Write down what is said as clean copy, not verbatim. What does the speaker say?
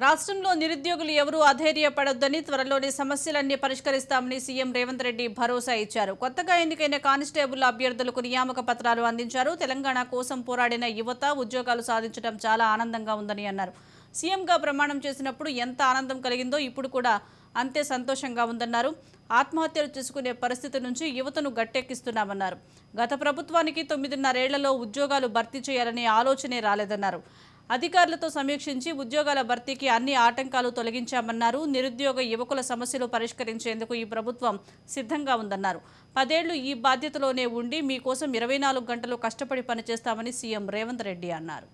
రాష్ట్రంలో నిరుద్యోగులు ఎవరూ అధైర్యపడొద్దని త్వరలోనే సమస్యలన్నీ పరిష్కరిస్తామని సీఎం రేవంత్ రెడ్డి భరోసా ఇచ్చారు. కొత్తగా ఎన్నికైన కానిస్టేబుల్ అభ్యర్థులకు నియామక పత్రాలు అందించారు. తెలంగాణ కోసం పోరాడిన యువత ఉద్యోగాలు సాధించడం చాలా ఆనందంగా ఉందని అన్నారు. సీఎంగా ప్రమాణం చేసినప్పుడు ఎంత ఆనందం కలిగిందో ఇప్పుడు కూడా అంతే సంతోషంగా ఉందన్నారు. ఆత్మహత్యలు చేసుకునే పరిస్థితి నుంచి యువతను గట్టెక్కిస్తున్నామన్నారు. గత ప్రభుత్వానికి 9.5 ఏళ్లలో ఉద్యోగాలు భర్తీ చేయాలనే ఆలోచనే రాలేదన్నారు. అధికారులతో సమీక్షించి ఉద్యోగాల భర్తీకి అన్ని ఆటంకాలు తొలగించామన్నారు. నిరుద్యోగ యువకుల సమస్యలు పరిష్కరించేందుకు ఈ ప్రభుత్వం సిద్ధంగా ఉందన్నారు. 10 ఏళ్లు ఈ బాధ్యతలోనే ఉండి మీకోసం 24 గంటలు కష్టపడి పనిచేస్తామని సీఎం రేవంత్ రెడ్డి అన్నారు.